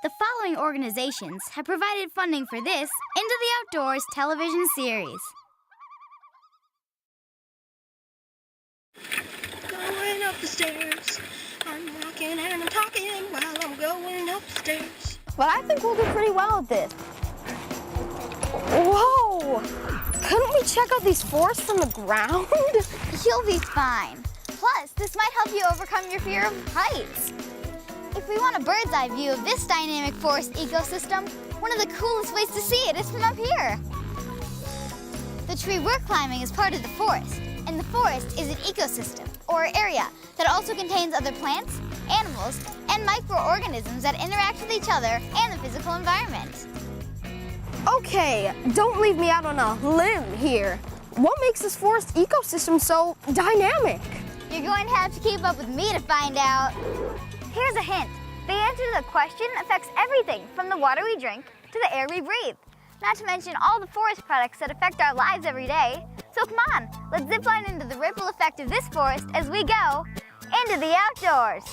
The following organizations have provided funding for this Into the Outdoors television series. Going up the stairs. I'm walking and I'm talking while I'm going up the stairs. But I think we'll do pretty well at this. Whoa! Couldn't we check out these forests from the ground? You'll be fine. Plus, this might help you overcome your fear of heights. If we want a bird's eye view of this dynamic forest ecosystem, one of the coolest ways to see it is from up here. The tree we're climbing is part of the forest, and the forest is an ecosystem, or area, that also contains other plants, animals, and microorganisms that interact with each other and the physical environment. Okay, don't leave me out on a limb here. What makes this forest ecosystem so dynamic? You're going to have to keep up with me to find out. Here's a hint. The answer to the question affects everything from the water we drink to the air we breathe. Not to mention all the forest products that affect our lives every day. So come on, let's zip line into the ripple effect of this forest as we go into the outdoors.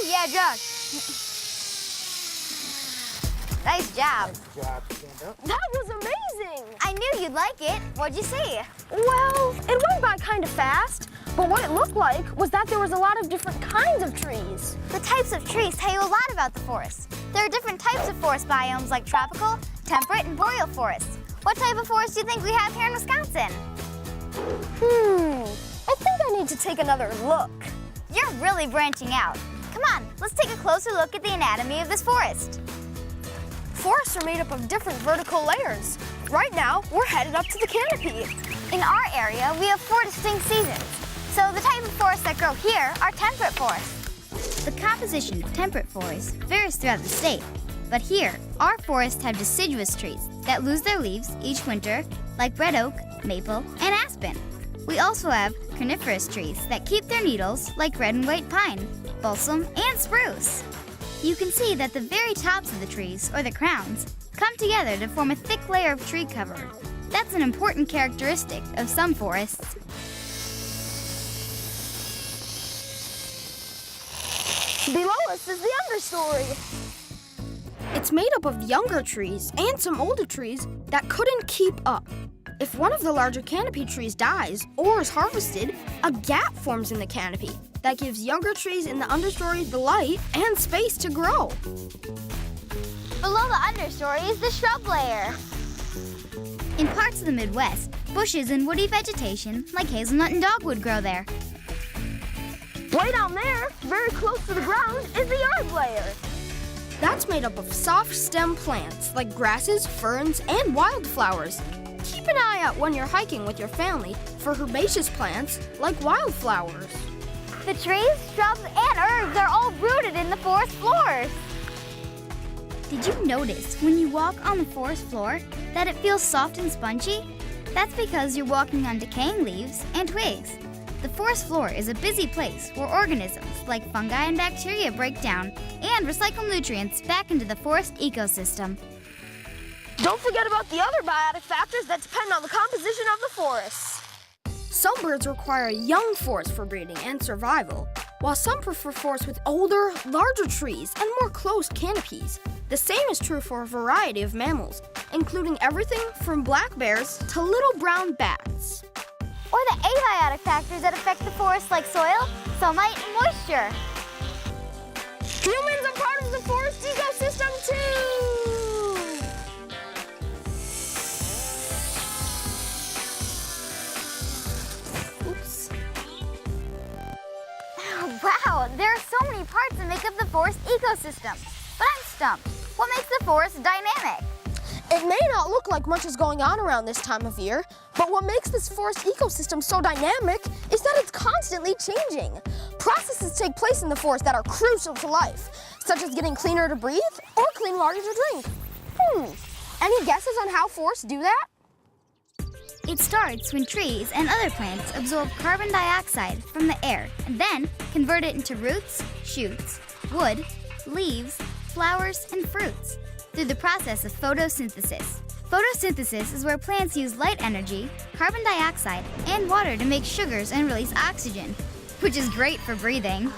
Yeah, Josh. Nice job. That was amazing! I knew you'd like it. What'd you see? Well, it went by kind of fast, but what it looked like was that there was a lot of different kinds of trees. The types of trees tell you a lot about the forest. There are different types of forest biomes like tropical, temperate, and boreal forests. What type of forest do you think we have here in Wisconsin? I think I need to take another look. You're really branching out. Come on, let's take a closer look at the anatomy of this forest. Forests are made up of different vertical layers. Right now, we're headed up to the canopy. In our area, we have 4 distinct seasons. So the type of forests that grow here are temperate forests. The composition of temperate forests varies throughout the state. But here, our forests have deciduous trees that lose their leaves each winter, like red oak, maple, and aspen. We also have coniferous trees that keep their needles, like red and white pine, balsam, and spruce. You can see that the very tops of the trees, or the crowns, come together to form a thick layer of tree cover. That's an important characteristic of some forests. Below us is the understory. It's made up of younger trees and some older trees that couldn't keep up. If one of the larger canopy trees dies or is harvested, a gap forms in the canopy that gives younger trees in the understory the light and space to grow. Below the understory is the shrub layer. In parts of the Midwest, bushes and woody vegetation like hazelnut and dogwood grow there. Way down there, very close to the ground, is the yard layer. That's made up of soft stem plants like grasses, ferns, and wildflowers. Keep an eye out when you're hiking with your family for herbaceous plants like wildflowers. The trees, shrubs, and herbs are all rooted in the forest floors. Did you notice when you walk on the forest floor that it feels soft and spongy? That's because you're walking on decaying leaves and twigs. The forest floor is a busy place where organisms like fungi and bacteria break down and recycle nutrients back into the forest ecosystem. Don't forget about the other biotic factors that depend on the composition of the forests. Some birds require a young forest for breeding and survival, while some prefer forests with older, larger trees and more close canopies. The same is true for a variety of mammals, including everything from black bears to little brown bats. Or the abiotic factors that affect the forest like soil, sunlight, and moisture. Humans are part of the forest ecosystem ecosystem. But I'm stumped. What makes the forest dynamic? It may not look like much is going on around this time of year, but what makes this forest ecosystem so dynamic is that it's constantly changing. Processes take place in the forest that are crucial to life, such as getting cleaner to breathe or clean water to drink. Any guesses on how forests do that? It starts when trees and other plants absorb carbon dioxide from the air and then convert it into roots, shoots, wood, leaves, flowers, and fruits through the process of photosynthesis. Photosynthesis is where plants use light energy, carbon dioxide, and water to make sugars and release oxygen, which is great for breathing.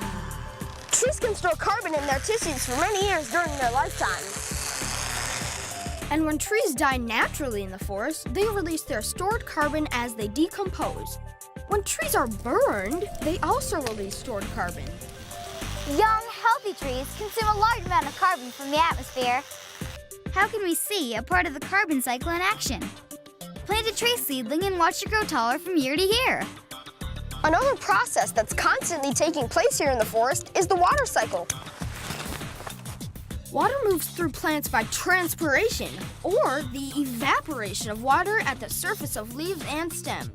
Trees can store carbon in their tissues for many years during their lifetime. And when trees die naturally in the forest, they release their stored carbon as they decompose. When trees are burned, they also release stored carbon. Young, healthy trees consume a large amount of carbon from the atmosphere. How can we see a part of the carbon cycle in action? Plant a tree seedling and watch it grow taller from year to year. Another process that's constantly taking place here in the forest is the water cycle. Water moves through plants by transpiration, or the evaporation of water at the surface of leaves and stems.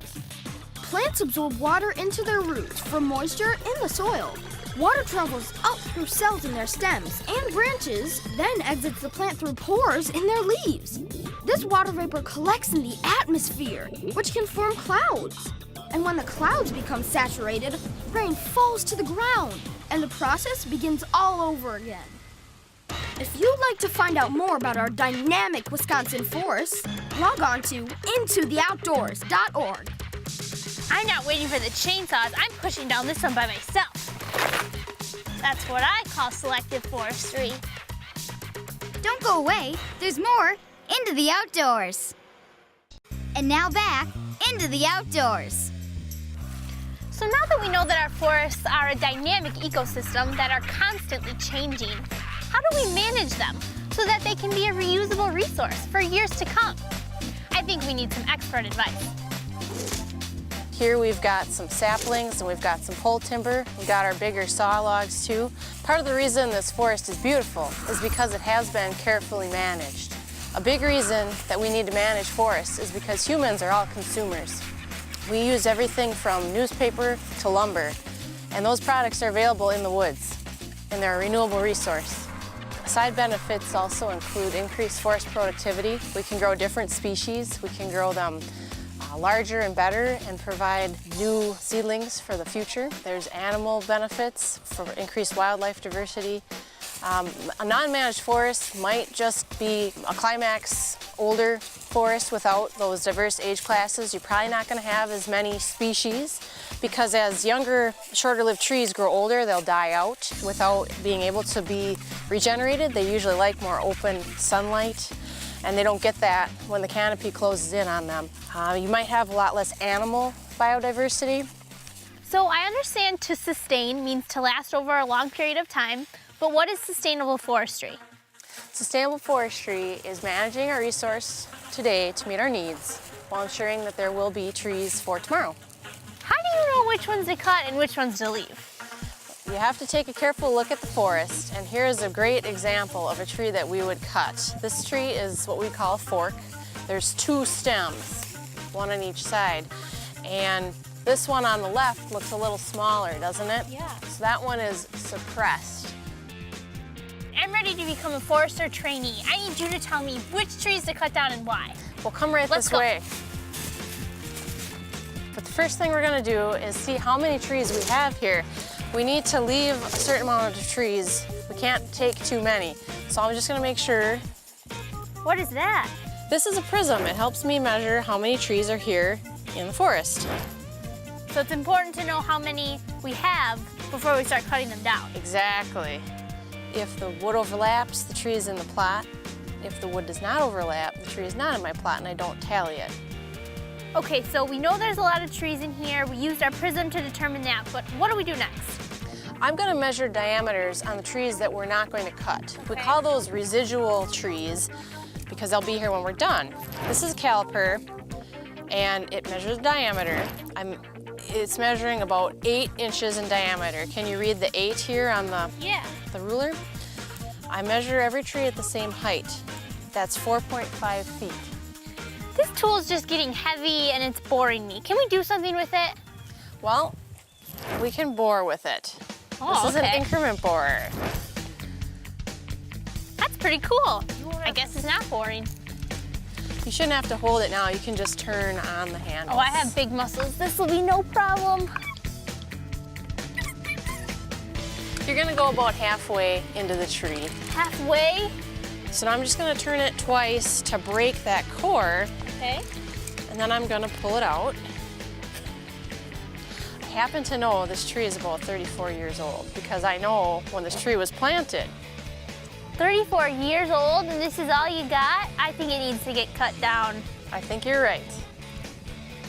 Plants absorb water into their roots from moisture in the soil. Water travels up through cells in their stems and branches, then exits the plant through pores in their leaves. This water vapor collects in the atmosphere, which can form clouds. And when the clouds become saturated, rain falls to the ground, and the process begins all over again. If you'd like to find out more about our dynamic Wisconsin forests, log on to intotheoutdoors.org. I'm not waiting for the chainsaws. I'm pushing down this one by myself. That's what I call selective forestry. Don't go away. There's more Into the Outdoors. And now back into the outdoors. So now that we know that our forests are a dynamic ecosystem that are constantly changing, how do we manage them so that they can be a reusable resource for years to come? I think we need some expert advice. Here we've got some saplings and we've got some pole timber. We've got our bigger saw logs too. Part of the reason this forest is beautiful is because it has been carefully managed. A big reason that we need to manage forests is because humans are all consumers. We use everything from newspaper to lumber, and those products are available in the woods, and they're a renewable resource. Side benefits also include increased forest productivity. We can grow different species. We can grow them larger and better and provide new seedlings for the future. There's animal benefits for increased wildlife diversity. A non-managed forest might just be a climax older forest without those diverse age classes. You're probably not going to have as many species because as younger, shorter-lived trees grow older, they'll die out without being able to be regenerated. They usually like more open sunlight, and they don't get that when the canopy closes in on them. You might have a lot less animal biodiversity. So I understand to sustain means to last over a long period of time, but what is sustainable forestry? Sustainable forestry is managing our resource today to meet our needs while ensuring that there will be trees for tomorrow. How do you know which ones to cut and which ones to leave? You have to take a careful look at the forest, and here is a great example of a tree that we would cut. This tree is what we call a fork. There's two stems, one on each side, and this one on the left looks a little smaller, doesn't it? Yeah. So that one is suppressed. I'm ready to become a forester trainee. I need you to tell me which trees to cut down and why. Well, come right Let's this go. way. But the first thing we're gonna do is see how many trees we have here. We need to leave a certain amount of trees. We can't take too many. So I'm just gonna make sure. What is that? This is a prism. It helps me measure how many trees are here in the forest. So it's important to know how many we have before we start cutting them down. Exactly. If the wood overlaps, the tree is in the plot. If the wood does not overlap, the tree is not in my plot and I don't tally it. Okay, so we know there's a lot of trees in here. We used our prism to determine that, but what do we do next? I'm going to measure diameters on the trees that we're not going to cut. We call those residual trees because they'll be here when we're done. This is a caliper and it measures diameter. It's measuring about 8 inches in diameter. Can you read the 8 here on the ruler? I measure every tree at the same height. That's 4.5 feet. This tool is just getting heavy and it's boring me. Can we do something with it? Well, we can bore with it. Oh, this is okay. an increment borer. That's pretty cool. I guess it's not boring. You shouldn't have to hold it now. You can just turn on the handles. Oh, I have big muscles. This will be no problem. You're gonna go about halfway into the tree. Halfway. So now I'm just gonna turn it twice to break that core, Okay. and then I'm gonna pull it out. I happen to know this tree is about 34 years old because I know when this tree was planted. 34 years old and this is all you got? I think it needs to get cut down. I think you're right.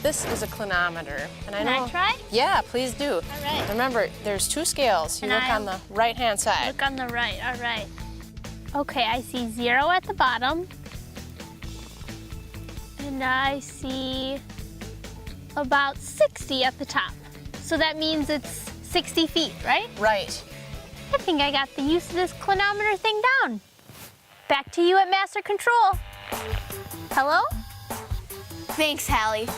This is a clinometer, and I Can know. I try? Yeah, please do. All right. Remember, there's two scales. You And look on the right-hand side. Look on the right, all right. Okay, I see 0 at the bottom. And I see about 60 at the top. So that means it's 60 feet, right? Right. I think I got the use of this clinometer thing down. Back to you at Master Control. Hello? Thanks, Hallie.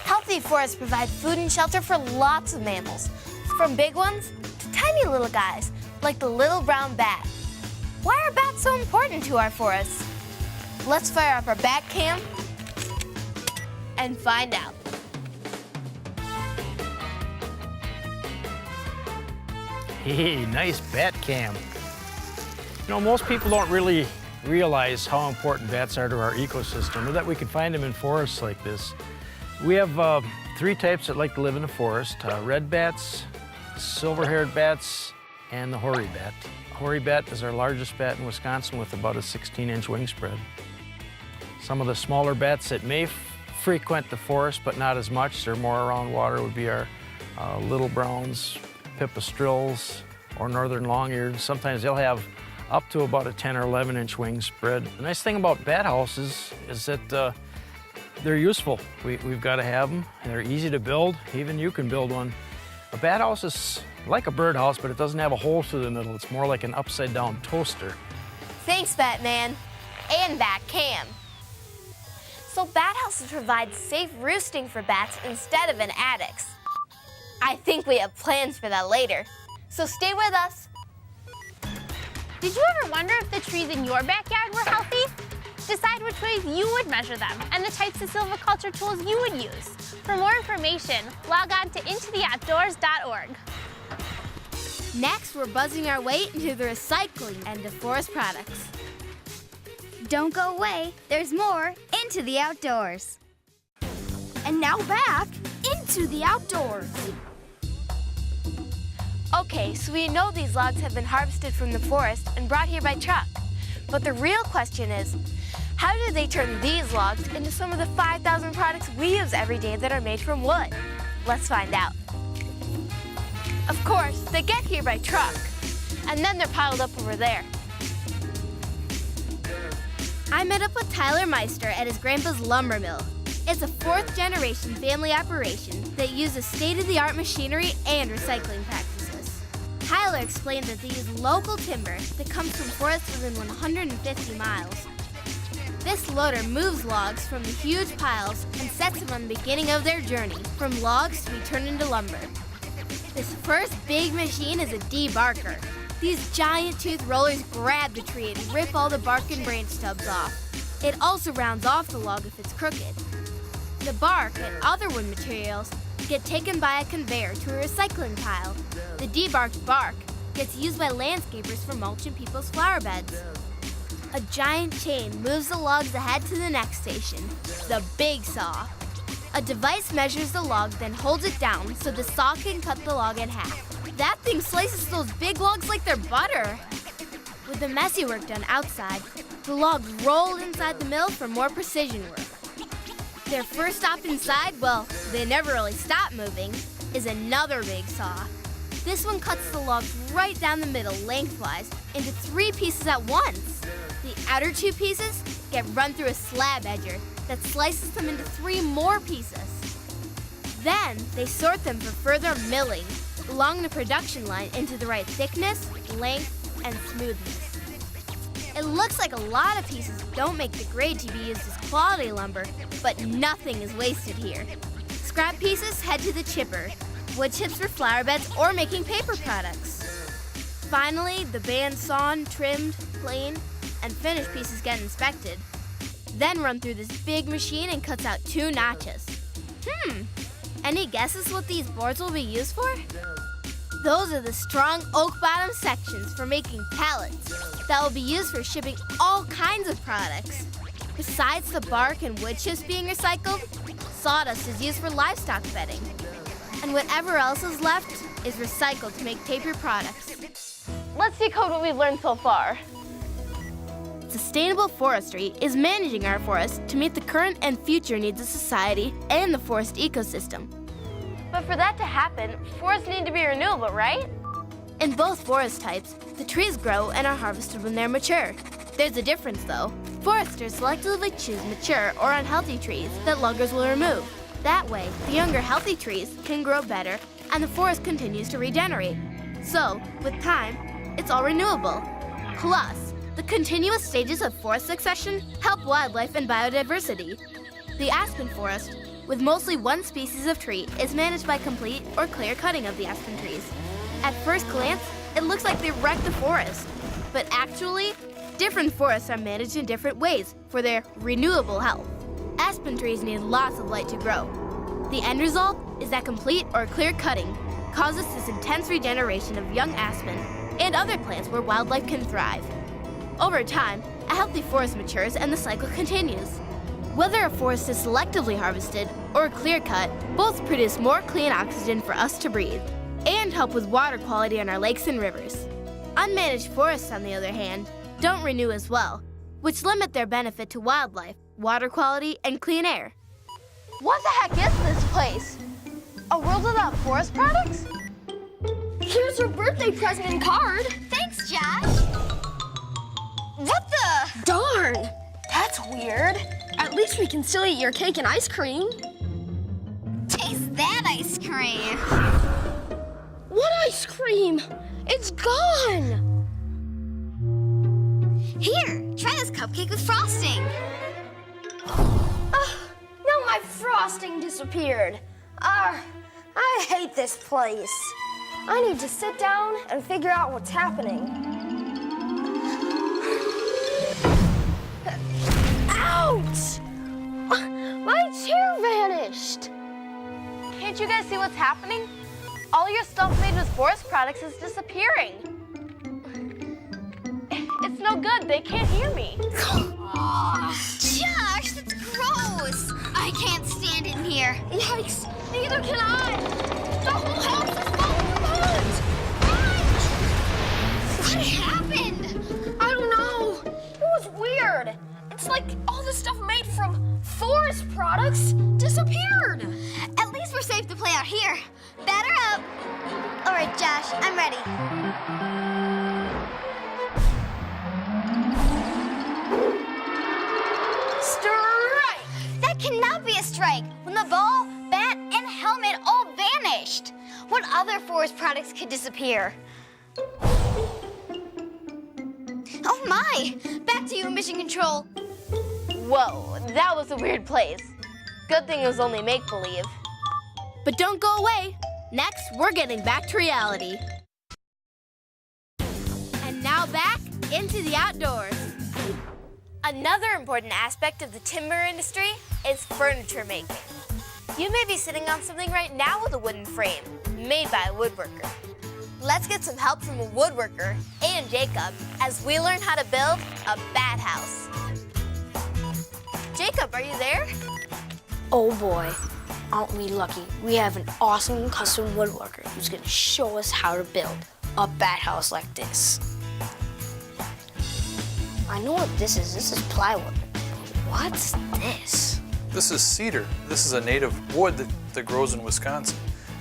Healthy forests provide food and shelter for lots of mammals, from big ones to tiny little guys, like the little brown bat. Why are bats so important to our forests? Let's fire up our bat cam and find out. Hey, nice bat cam. You know, most people don't really realize how important bats are to our ecosystem, or that we can find them in forests like this. We have 3 types that like to live in the forest: red bats, silver-haired bats, and the hoary bat. Hoary bat is our largest bat in Wisconsin with about a 16-inch wingspread. Some of the smaller bats that may frequent the forest, but not as much, they're more around water, would be our little browns, pipistrelles, or northern long-eared. Sometimes they'll have up to about a 10 or 11-inch wingspread. The nice thing about bat houses is that they're useful. We've got to have them. They're easy to build. Even you can build one. A bat house is like a birdhouse, but it doesn't have a hole through the middle. It's more like an upside-down toaster. Thanks, Batman, and Bat Cam. So bat houses provide safe roosting for bats instead of in attics. I think we have plans for that later, so stay with us. Did you ever wonder if the trees in your backyard were healthy? Decide which ways you would measure them and the types of silviculture tools you would use. For more information, log on to intotheoutdoors.org. Next, we're buzzing our way into the recycling end of forest products. Don't go away. There's more Into the Outdoors. And now back into the outdoors. Okay, so we know these logs have been harvested from the forest and brought here by truck. But the real question is, how do they turn these logs into some of the 5,000 products we use every day that are made from wood? Let's find out. Of course, they get here by truck, and then they're piled up over there. I met up with Tyler Meister at his grandpa's lumber mill. It's a 4th-generation family operation that uses state-of-the-art machinery and recycling practices. Tyler explained that they use local timber that comes from forests within 150 miles. This loader moves logs from the huge piles and sets them on the beginning of their journey, from logs to be turned into lumber. This first big machine is a debarker. These giant tooth rollers grab the tree and rip all the bark and branch stubs off. It also rounds off the log if it's crooked. The bark and other wood materials get taken by a conveyor to a recycling pile. The debarked bark gets used by landscapers for mulching people's flower beds. A giant chain moves the logs ahead to the next station, the big saw. A device measures the log, then holds it down so the saw can cut the log in half. That thing slices those big logs like they're butter. With the messy work done outside, the logs roll inside the mill for more precision work. Their first stop inside, well, they never really stop moving, is another big saw. This one cuts the logs right down the middle lengthwise into 3 pieces at once. The outer 2 pieces get run through a slab edger that slices them into 3 more pieces. Then they sort them for further milling along the production line into the right thickness, length, and smoothness. It looks like a lot of pieces don't make the grade to be used as quality lumber, but nothing is wasted here. Scrap pieces head to the chipper, wood chips for flower beds or making paper products. Finally, the band sawn, trimmed, planed, and finished pieces get inspected, then run through this big machine and cuts out 2 notches. Any guesses what these boards will be used for? Those are the strong oak bottom sections for making pallets that will be used for shipping all kinds of products. Besides the bark and wood chips being recycled, sawdust is used for livestock bedding. And whatever else is left is recycled to make paper products. Let's decode what we've learned so far. Sustainable forestry is managing our forests to meet the current and future needs of society and the forest ecosystem. But for that to happen, forests need to be renewable, right? In both forest types, the trees grow and are harvested when they're mature. There's a difference though. Foresters selectively choose mature or unhealthy trees that loggers will remove. That way, the younger healthy trees can grow better and the forest continues to regenerate. So, with time, it's all renewable. Plus, the continuous stages of forest succession help wildlife and biodiversity. The aspen forest, with mostly one species of tree, is managed by complete or clear cutting of the aspen trees. At first glance, it looks like they wrecked the forest. But actually, different forests are managed in different ways for their renewable health. Aspen trees need lots of light to grow. The end result is that complete or clear cutting causes this intense regeneration of young aspen and other plants where wildlife can thrive. Over time, a healthy forest matures and the cycle continues. Whether a forest is selectively harvested or clear cut, both produce more clean oxygen for us to breathe and help with water quality in our lakes and rivers. Unmanaged forests, on the other hand, don't renew as well, which limit their benefit to wildlife, water quality, and clean air. What the heck is this place? A world without forest products? Here's your birthday present and card. Thanks, Josh. What the? Darn! That's weird. At least we can still eat your cake and ice cream. Taste that ice cream. What ice cream? It's gone! Here, try this cupcake with frosting. Now my frosting disappeared. I hate this place. I need to sit down and figure out what's happening. Ouch! My chair vanished. Can't you guys see what's happening? All your stuff made with forest products is disappearing. It's no good. They can't hear me. Josh, that's gross. I can't stand it in here. Yikes, neither can I. The whole house is falling apart. What happened? I don't know. It was weird. It's like all the stuff made from forest products disappeared. At least we're safe to play out here. Batter up. All right, Josh, I'm ready. Strike! That cannot be a strike when the ball, bat, and helmet all vanished. What other forest products could disappear? Oh my! Back to you, Mission Control. Whoa, that was a weird place. Good thing it was only make-believe. But don't go away. Next, we're getting back to reality. And now back into the outdoors. Another important aspect of the timber industry is furniture making. You may be sitting on something right now with a wooden frame, made by a woodworker. Let's get some help from a woodworker and Jacob as we learn how to build a bat house. Jacob, are you there? Oh boy, aren't we lucky? We have an awesome custom woodworker who's gonna show us how to build a bat house like this. I know what this is. This is plywood. What's this? This is cedar. This is a native wood that grows in Wisconsin.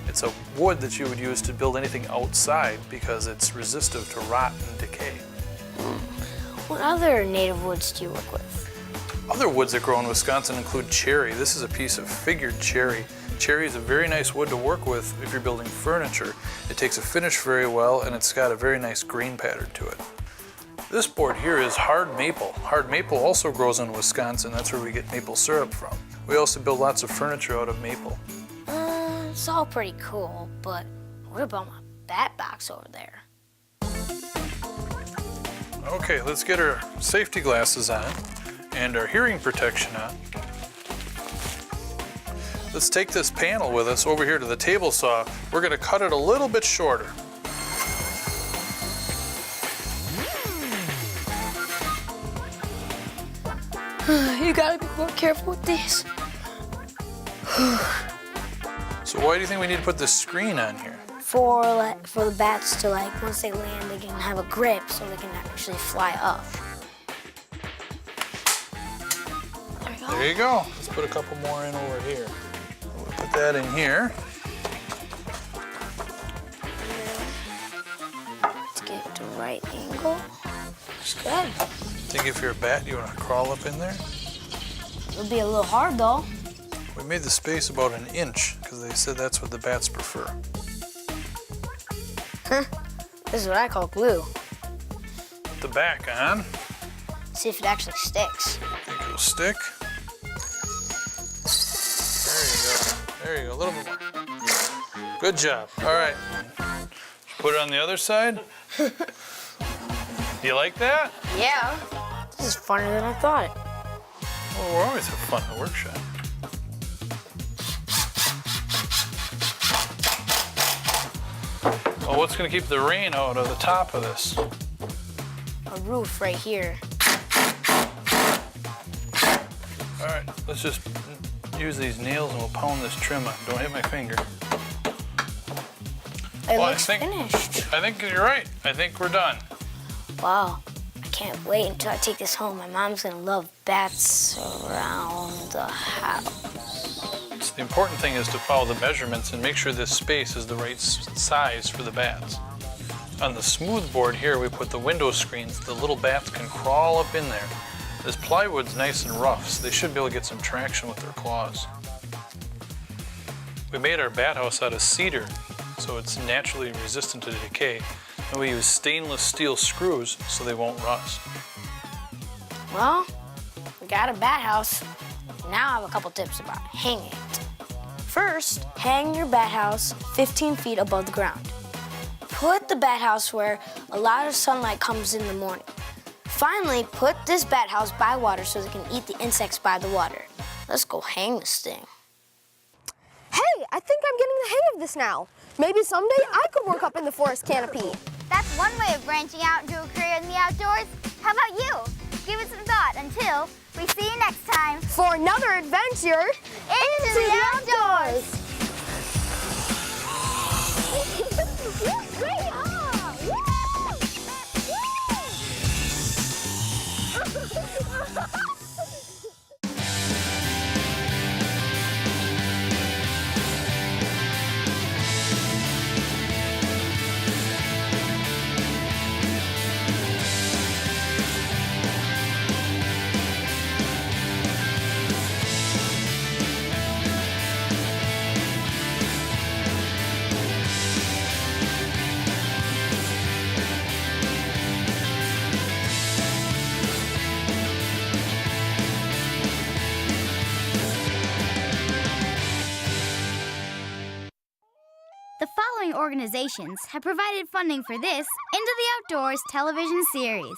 It's a wood that you would use to build anything outside because it's resistive to rot and decay. What other native woods do you work with? Other woods that grow in Wisconsin include cherry. This is a piece of figured cherry. Cherry is a very nice wood to work with if you're building furniture. It takes a finish very well, and it's got a very nice grain pattern to it. This board here is hard maple. Hard maple also grows in Wisconsin. That's where we get maple syrup from. We also build lots of furniture out of maple. It's all pretty cool, but what about my bat box over there? Okay, let's get our safety glasses on and our hearing protection on. Let's take this panel with us over here to the table saw. We're going to cut it a little bit shorter. You gotta be more careful with these. So why do you think we need to put this screen on here? For the bats to, like, once they land, they can have a grip so they can actually fly up. There you go. There you go. Let's put a couple more in over here. We'll put that in here. Let's get it the right angle. Looks good. Think if you're a bat, you want to crawl up in there? It'll be a little hard, though. We made the space about an inch because they said that's what the bats prefer. This is what I call glue. Put the back on. See if it actually sticks. Think it'll stick. There you go. There you go. A little bit more. Good job. All right. Put it on the other side. You like that? Yeah. This is funner than I thought. Well, we always have fun in the workshop. Well, what's going to keep the rain out of the top of this? A roof right here. All right, let's just use these nails and we'll pound this trim on. Don't hit my finger. It looks finished. I think you're right. I think we're done. Wow. I can't wait until I take this home. My mom's gonna love bats around the house. The important thing is to follow the measurements and make sure this space is the right size for the bats. On the smooth board here, we put the window screens. The little bats can crawl up in there. This plywood's nice and rough, so they should be able to get some traction with their claws. We made our bat house out of cedar, so it's naturally resistant to decay. And we use stainless steel screws so they won't rust. Well, we got a bat house. Now I have a couple tips about hanging it. First, hang your bat house 15 feet above the ground. Put the bat house where a lot of sunlight comes in the morning. Finally, put this bat house by water so they can eat the insects by the water. Let's go hang this thing. Hey, I think I'm getting the hang of this now. Maybe someday I could work up in the forest canopy. That's one way of branching out into a career in the outdoors. How about you? Give it some thought until we see you next time For another adventure into the outdoors. The following organizations have provided funding for this Into the Outdoors television series.